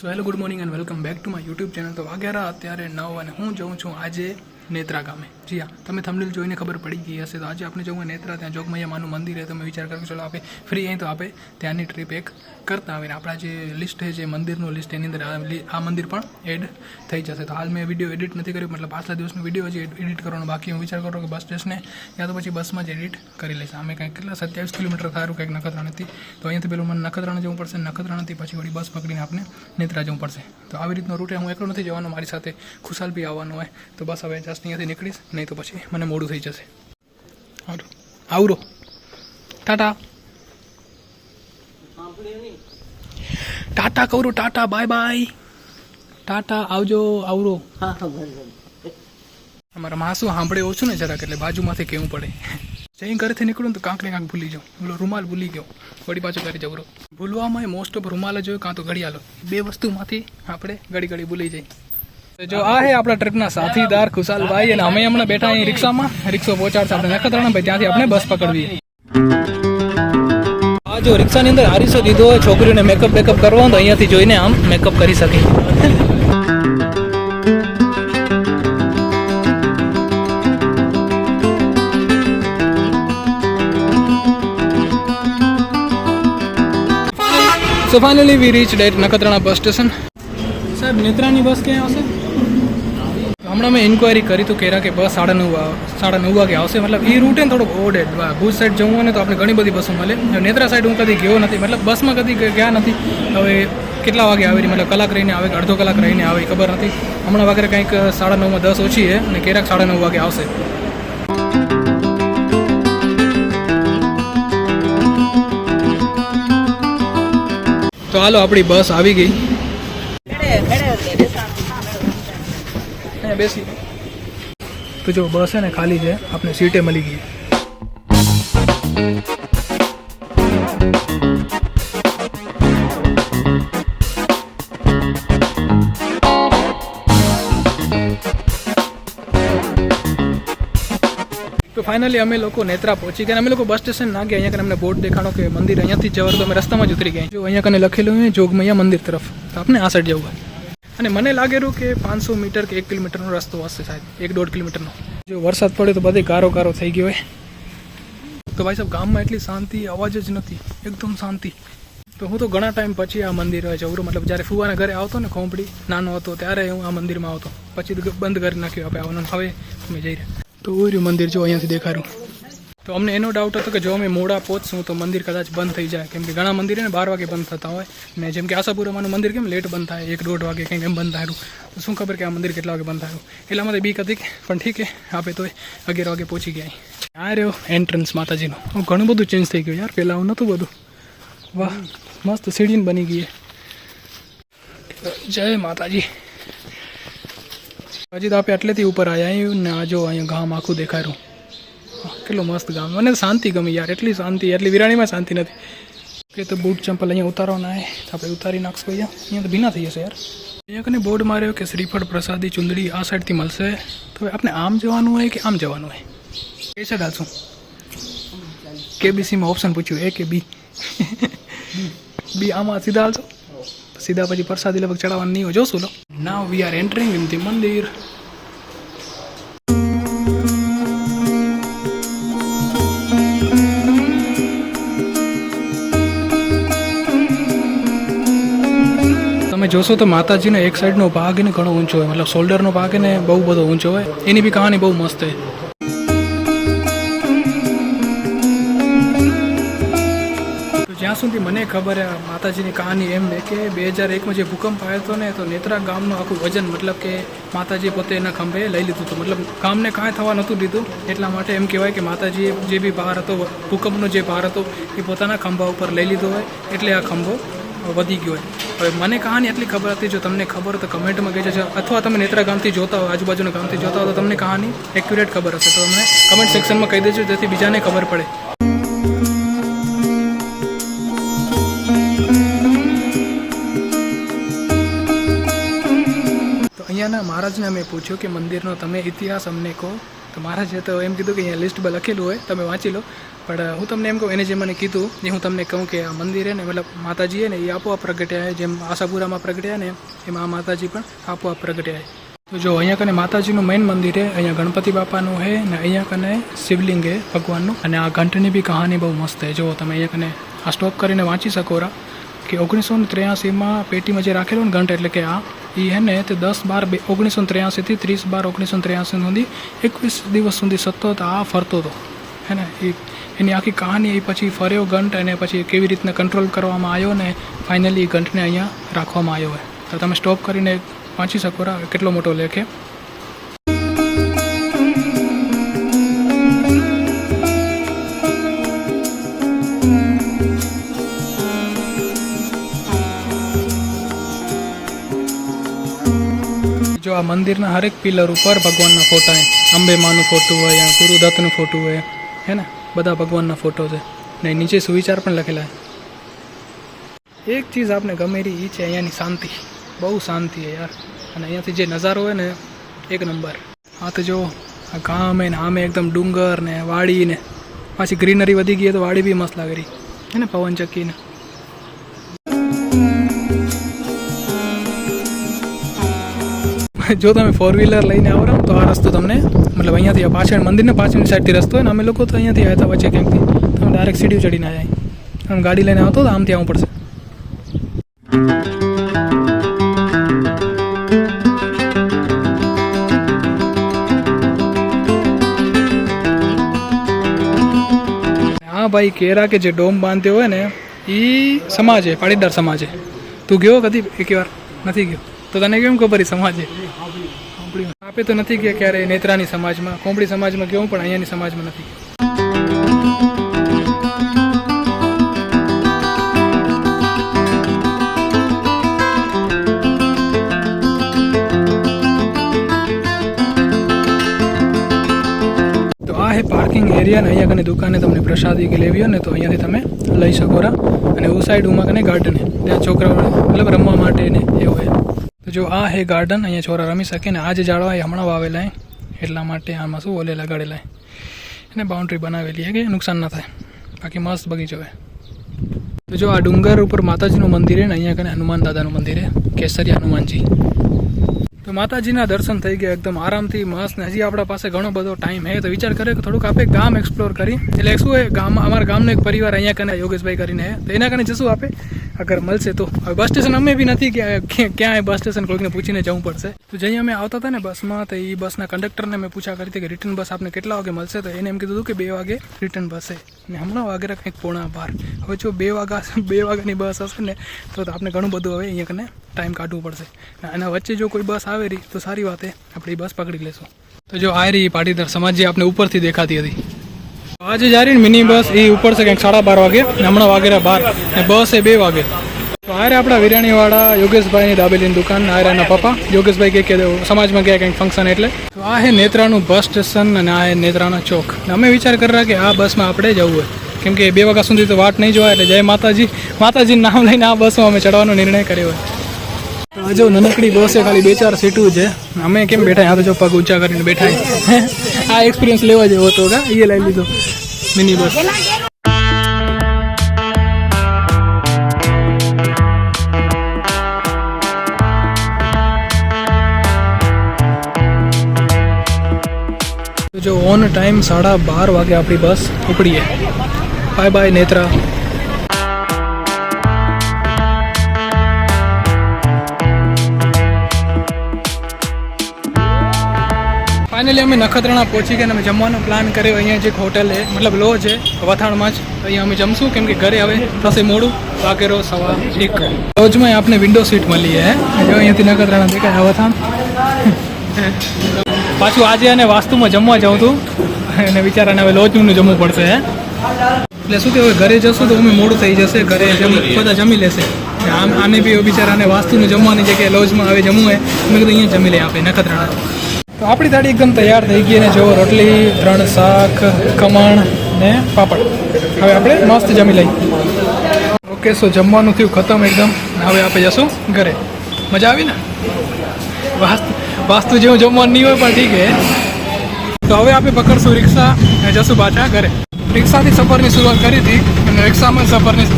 So hello good morning and welcome back to my YouTube channel. તો વાગ્યા અત્યારે 9 અને હું જાઉં છું આજે નેત્રા ગામે. જી હા, તમે થંબનેલ જોઈને ખબર પડી ગઈ હશે. તો આજે આપણે જવું નેત્રા, ત્યાં જોગમૈયા માનું મંદિર છે. તો મેં વિચાર કર્યો ચલો આપણે ફ્રી અહીં તો આપણે ત્યાંની ટ્રીપ એક કરતા આવીને આપણા જે લિસ્ટ છે, જે મંદિરનું લિસ્ટ, એની અંદર આ મંદિર પણ એડ થઈ જશે. તો હાલ મેં વિડીયો એડિટ નથી કર્યો, મતલબ પાછલા દિવસનો વિડીયો હજી એડિટ કરવાનો બાકી. હું વિચાર કરો કે બસ સ્ટેશને યા તો પછી બસમાં જ એડિટ કરી લઈશ. અમે કંઈક કેટલા 27 કિલોમીટર થારું કંઈક નખત્રાણાથી. તો અહીંયાથી પેલું મને નખત્રાણા જવું પડશે, નખત્રાણાથી પછી વળી બસ પકડીને આપણે નેત્રા જવું પડશે. તો આવી રીતનો રૂટ હું એકલો નથી જવાનો, મારી સાથે ખુશાલ બી આવવાનો હોય. તો બસ હવે જસ્ટ અહીંયાથી નીકળીશ, નહીં તો પછી મને મોડું થઈ જશે. આવરો ટાટા ટાટા કહું, ટાટા બાય બાય, ટાટા આવજો, આવરો. અમારા માસુ સાંભળે ઓછું ને જરાક, એટલે બાજુમાંથી કેવું પડે. જઈ ઘરેથી નીકળું તો કાંક ને કાંક ભૂલી જાઉં. બોલો રૂમાલ ભૂલી ગયો, વળી પાછું કરી જવરો. ભૂલવામાં મોસ્ટ ઓફ રૂમાલ જ હોય, કાં તો ઘડિયાળો. બે વસ્તુમાંથી આપણે ઘડી ભૂલી જઈએ. જો આ હે આપણા ટ્રીપના સાથીદાર ખુશાલભાઈ, અને અમે હમણાં બેઠા અહીં રિક્ષામાં. રિક્ષો પહોંચાડશે આપણે નખત્રાણા, ભાઈ ત્યાંથી આપણે બસ પકડવી. આ જો રિક્ષાની અંદર આરીસો દીધો હોય, છોકરીઓને મેકઅપ કરવાનો, તો અહીંયાથી જોઈને આમ મેકઅપ કરી શકે. So finally we reached at Nakhatrana bus station. સાહેબ નેત્રાની બસ ક્યાં આવશે? હમણાં મેં ઇન્ક્વાયરી કરી તો કહેરા કે બસ 9:30 વાગે આવશે. મતલબ એ રૂટ ને થોડોક ઓડેડ. ભુજ સાઈડ જવું હોય ને તો આપણે ઘણી બધી બસો મળે. નેત્રા સાઈડ હું કદી ગયો નથી, મતલબ બસમાં કદી ગયા નથી. હવે કેટલા વાગે આવે, મતલબ કલાક રહીને આવે કે અડધો કલાક રહીને આવે ખબર નથી. હમણાં વગેરે કંઈક 9:30 10 ઓછી છે અને કેરાક 9:30 વાગે આવશે. તો હાલો આપણી બસ આવી ગઈ. બેસી તો જો બસ છે ને ખાલી છે, આપણે સીટે મળી ગઈ. તો ફાઇનલી અમે લોકો નેત્રા પહોંચી ગયા. અમે લોકો બસ સ્ટેશન ના ગયા. અહીંયા કને અમને બોર્ડ દેખાણો કે મંદિર અહીંયાથી જવાનું, તો અમે રસ્તામાં જ ઉતરી ગયા. જો અહીંયા કને લખેલું હોય જોગમૈયા મંદિર તરફ, તો આપણે આ સાઈડ જવું હોય. અને મને લાગેલું કે 500 મીટર કે 1 કિલોમીટરનો રસ્તો હશે, શાયદ 1-1.5 કિલોમીટરનો. જો વરસાદ પડે તો બધે ગારો થઈ ગયો હોય. તો ભાઈ સાહેબ ગામમાં એટલી શાંતિ, અવાજ જ નથી, એકદમ શાંતિ. તો હું તો ઘણા ટાઈમ પછી આ મંદિર હોય જવરો, મતલબ જ્યારે ફુવાના ઘરે આવતો ને, ખોંપડી નાનો હતો ત્યારે હું આ મંદિરમાં આવતો. પછી બંધ કરી નાખ્યું આપણે આવવાનું. હવે અમે જઈ રહ્યા. તો ઓર્યું મંદિર જો અહીંયાથી દેખાડ્યું. તો અમને એનો ડાઉટ હતો કે જો અમે મોડા પહોંચશું તો મંદિર કદાચ બંધ થઈ જાય, કેમ કે ઘણા મંદિર ને 12 વાગે બંધ થતા હોય. ને જેમ કે આશાપુરામાનું મંદિર કેમ લેટ બંધ થાય, 1-1.5 વાગે કંઈક એમ બંધ થયું. તો શું ખબર કે આ મંદિર કેટલા વાગે બંધ થયું. એટલા માટે બીક હતી, પણ ઠીક છે, આપણે તો 11 વાગે પહોંચી ગયા. આ રહ્યો એન્ટ્રન્સ માતાજીનો. ઘણું બધું ચેન્જ થઈ ગયું યાર, પહેલાં આવું નહોતું બધું. વાહ, મસ્ત સીડીને બની ગઈ. જય માતાજી. હજી તો આપણે એટલેથી ઉપર આવ્યા ને આ જો અહીંયા ગામ આખું દેખાયું. કેટલું મસ્ત ગામ. મને શાંતિ ગમી યાર, એટલી શાંતિ, એટલી વિરાણીમાં શાંતિ નથી. કે તો બૂટ ચંપલ અહીંયા ઉતારવાના આવે તો આપણે ઉતારી નાખશું. અહીંયા તો ભીના થઈ જશે યાર. અહીંયા કને બોર્ડ માર્યો કે શ્રીફળ પ્રસાદી ચુંદડી આ સાઈડથી મળશે. તો આપણે આમ જવાનું હોય કે આમ જવાનું હોય, કઈ સાઈડ હાલશું? KBCમાં ઓપ્શન પૂછ્યું, A કે B? બી. આમાં સીધા હાલશો? સીધા પછી પ્રસાદી લગભગ ચડાવવાનું નહીં હોય, જોશું. લો now we are entering in the mandir. તમે જોશો તો માતાજીનો એક સાઈડનો ભાગ એને ઘણો ઊંચો હોય, મતલબ શોલ્ડરનો ભાગ એને બહુ બધો ઊંચો હોય. એની બી કહાની બહુ મસ્ત છે. જ્યાં સુધી મને ખબર માતાજીની કહાની એમ ને કે 2001માં જે ભૂકંપ આવ્યો હતો ને, તો નેત્રા ગામનું આખું વજન, મતલબ કે માતાજીએ પોતે એના ખંભે લઈ લીધું હતું. મતલબ ગામને કાંઈ થવા નહોતું દીધું. એટલા માટે એમ કહેવાય કે માતાજીએ જે બી ભાર હતો, ભૂકંપનો જે ભાર હતો, એ પોતાના ખંભા ઉપર લઈ લીધો હોય, એટલે આ ખંભો વધી ગયો હોય. હવે મને કહાની એટલી ખબર હતી. જો તમને ખબર હોય તો કમેન્ટમાં કહેજો, અથવા તમે નેત્રા ગામથી જોતા હોય, આજુબાજુના ગામથી જોતા હોય, તો તમને કહાની એક્યુરેટ ખબર હશે તો તમને કમેન્ટ સેક્શનમાં કહી દેજો, જેથી બીજાને ખબર પડે. અહીંયાના મહારાજને મેં પૂછ્યું કે મંદિરનો તમે ઇતિહાસ અમને કહો. તો તો મહારાજે તો એમ કીધું કે અહીંયા લિસ્ટ પર લખેલું હોય, તમે વાંચી લો. પણ હું તમને એમ કહું, એને જે મને કીધું એ હું તમને કહું કે આ મંદિર ને મતલબ માતાજી ને એ આપોઆપ પ્રગટ્યા, જેમ આશાપુરામાં પ્રગટ્યા ને એમાં આ માતાજી પણ આપોઆપ પ્રગટ્યા. તો જો અહીંયા કને માતાજીનું મેઇન મંદિર છે, અહીંયા ગણપતિ બાપાનું છે ને અહીંયા કને શિવલિંગ છે ભગવાનનું. અને આ ઘંટની બી કહાની બહુ મસ્ત છે. જો તમે અહીંયા કને આ સ્ટોપ કરીને વાંચી શકો કે 1983માં પેટીમાં જે રાખેલો ને ઘંટ, એટલે કે આ એ હે ને તે 10/12/1983 થી 30/12/1983 સુધી 21 દિવસ સુધી સતત આ ફરતો હતો હે ને. એની આખી કહાની એ પછી ફર્યો ઘંટ અને પછી કેવી રીતના કંટ્રોલ કરવામાં આવ્યો ને ફાઇનલી એ ઘંટને અહીંયા રાખવામાં આવ્યો હોય. તો તમે સ્ટોપ કરીને વાંચી શકો કેટલો મોટો લેખ છે. જો આ મંદિરના હરેક પિલર ઉપર ભગવાનના ફોટા છે. અંબે માનું ફોટું હોય, ગુરુદત્તનું ફોટું હોય હે ને, બધા ભગવાનના ફોટો છે ને નીચે સુવિચાર પણ લખેલા છે. એક ચીજ આપને ગમે રહી એ છે અહીંયાની શાંતિ. બહુ શાંતિ છે યાર. અને અહીંયાથી જે નજારો હોય ને એક નંબર. હા તો જો આ ગામ ને આમે એકદમ ડુંગર ને વાડી ને પાછી ગ્રીનરી વધી ગઈ તો વાડી બી મસ્ત લાગે રહી હે ને, પવન ચક્કીને. જો તમે 4 વ્હીલર લઈને આવો તો આ રસ્તો તમને મતલબ અહીંયાથી પાછળ મંદિરને પાછળની સાઈડથી રસ્તો હોય ને, અમે લોકો તો અહીંયાથી આવ્યા હતા વચ્ચે ક્યાંકથી, તમે ડાયરેક્ટ સીડી ચડીને આવ્યા. આમ ગાડી લઈને આવતો તો આમથી આવવું પડશે. હા ભાઈ, કેરા કે જે ડોમ બાંધ્યો હોય ને એ સમાજ છે, પાટીદાર સમાજ છે. તું ગયો કદી એક વાર? નથી ગયો તો તને કેમ ખબર સમાજ છે? આપે તો નથી ગયા ક્યારે નેત્રાની સમાજમાં, કોંબડી સમાજમાં ગયો પણ અહીંયાની સમાજમાં નથી. તો આ હે પાર્કિંગ એરિયા ને અહીંયા કને દુકાને તમને પ્રસાદી કે લેવી હોય ને તો અહીંયાથી તમે લઈ શકો રા. અને ઉ સાઈડ ઉમાં કને ગાર્ડન હે, ત્યાં છોકરાઓ મતલબ રમવા માટે ને એવું હોય. તો જો આ હે ગાર્ડન, અહીંયા છોરા રમી શકે ને. આ જે ઝાડવા એ હમણાં વાવેલા હે એટલા માટે આમાં શું ઓલે લગાડેલા હે અને બાઉન્ડ્રી બનાવેલી હે કે નુકસાન ના થાય. બાકી મસ્ત બગીચો હે. તો જો આ ડુંગર ઉપર માતાજીનું મંદિર હે ને, અહીંયા કને હનુમાન દાદાનું મંદિર હે, કેસરી હનુમાનજી. તો માતાજીના દર્શન થઈ ગયા એકદમ આરામથી મસ્ત. ને હજી આપણા પાસે ઘણો બધો ટાઈમ હે તો વિચાર કરે કે થોડુંક આપણે ગામ એક્સપ્લોર કરી. એટલે શું હોય, ગામમાં અમારા ગામનો એક પરિવાર અહીંયા કને યોગેશભાઈ કરીને હે, તો એના કને જશું આપે અગર મળશે તો. હવે બસ સ્ટેશન અમે બી નથી ક્યાં બસ સ્ટેશન કોઈકને પૂછીને જવું પડશે. તો જઈ અમે આવતા હતા ને બસમાં, તો એ બસના કંડક્ટરને મેં પૂછા કરી હતી કે રિટર્ન બસ આપને કેટલા વાગે મળશે, તો એને એમ કીધું કે 2 વાગે રિટર્ન બસ છે ને હમણાં વાગે કંઈક 11:15. હવે જો 2 વાગ્યાની બસ હશે ને તો આપણે ઘણું બધું હવે અહીંયા કને ટાઈમ કાઢવું પડશે. એના વચ્ચે જો કોઈ બસ આવે રહી તો સારી વાત છે, આપણે એ બસ પકડી લેશું. તો જો આ રહી પાટીદાર સમાજ જે આપણે ઉપરથી દેખાતી હતી. આજે जा रही मिनी बस ये ऊपर से कंઈક 12:30 વાગે ને હમણાં વાગેરા 12 ને બસ એ 2 વાગે. તો આરે આપણા વિરાણીવાળા યોગેશભાઈની દાબેલીની દુકાન, આરેના પપ્પા યોગેશભાઈ કે સમાજમાં ગયા કંઈક ફંક્શન એટલે. તો આ હે નેત્રાનું બસ સ્ટેશન અને આ હે નેત્રાનો ચોક. અમે વિચાર કરી રહ્યા કે આ બસમાં આપણે જવું હોય, કેમ કે 2 વાગ્યા સુધી તો વાટ નહીં જોવાય. એટલે જય માતાજીનું નામ લઈને આ બસમાં અમે ચડવાનો નિર્ણય કર્યો હોય. તો જો નાનકડી બસ છે, ખાલી 2-4 સીટું છે. અમે કેમ બેઠા આ તો જો પગ ઊંચા કરીને બેઠા. આ એક્સપિરિયન્સ લેવા જેવો હતો કા, એ લઈ લીધો મિની બસ. જો ઓન ટાઈમ 12:30 વાગે આપણી બસ ઉપડીએ. Bye bye Netra. ફાઇનલી અમે નખત્રાણા પહોંચી ગયા અને અમે જમવાનો પ્લાન કર્યો. અહીંયા જે હોટલ છે મતલબ લો છે વથાણમાં જ, અહીંયા અમે જમશું કેમ કે ઘરે હવે થશે મોડું. વાગેરો 1:15. લોજમાં આપણે વિન્ડો સીટ મળી હે, જો અહીંયાથી નખત્રાણા દેખાય વથાણ. પાછું આજે અને વાસ્તુમાં જમવા જાઉં હતું અને વિચારાને હવે લોજનું જમવું પડશે હે. એટલે શું કહેવાય, ઘરે જશું તો અમે મોડું થઈ જશે, ઘરે બધા જમી લેશે. આને બી બિચારાને વાસ્તુનું જમવાની જગ્યાએ લોજમાં હવે જમવું હોય, મેં કીધું અહીંયા જમી લઈએ આપણે નખત્રાણા. તો આપણી થાળી એકદમ તૈયાર થઈ ગઈ અને જો રોટલી, 3 શાક, ખમણ ને પાપડ. હવે આપણે મસ્ત જમી લઈએ. ઓકે, સો જમવાનું થયું ખતમ એકદમ. હવે આપણે જશું ઘરે. મજા આવી ને? વાસ્તુ જેવું જમવાનું નહીં હોય પણ ઠીક હે. તો હવે આપણે પકડશું રિક્ષા અને જશું પાછા ઘરે. રિક્ષાથી સફરની શરૂઆત કરી હતી અને રિક્ષામાં સફરની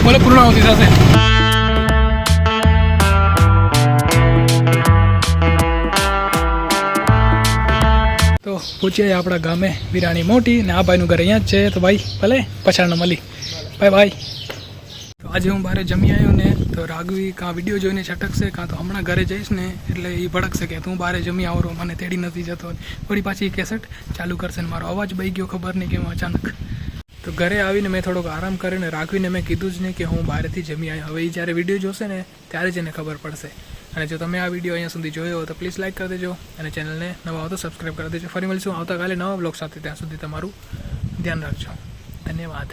ભલે પૂર્ણાહુતિ થશે. તો પૂછીએ આપણા ગામે વિરાણી મોટી ને આ ભાઈનું ઘર અહીંયા જ છે. તો ભાઈ ભલે પછાડને મળી. Bye bye. તો આજે હું બહાર જમી આવ્યો ને તો રાઘવી કાં વિડીયો જોઈને છટકશે કાં તો હમણાં ઘરે જઈશ ને એટલે એ ભડકશે કે તું બહાર જમી આવરો મને તેડી નથી જતો. વળી પાછી કેસેટ ચાલુ કરશે ને મારો અવાજ બહી ગયો ખબર નહીં કેમ અચાનક. તો ઘરે આવીને મેં થોડોક આરામ કરીને રાઘવીને મેં કીધું જ નહીં કે હું બહારથી જમી આવ્યો. હવે એ જ્યારે વિડીયો જોશે ને ત્યારે જ એને ખબર પડશે. અને જો તમે આ વિડીયો અહીંયા સુધી જોયો હોય તો પ્લીઝ લાઇક કરી દેજો અને ચેનલને નવા હો તો સબસ્ક્રાઈબ કરી દેજો. ફરી મળીશું આવતાકાલે નવા બ્લોગ સાથે. ત્યાં સુધી તમારું ધ્યાન રાખજો. ધન્યવાદ.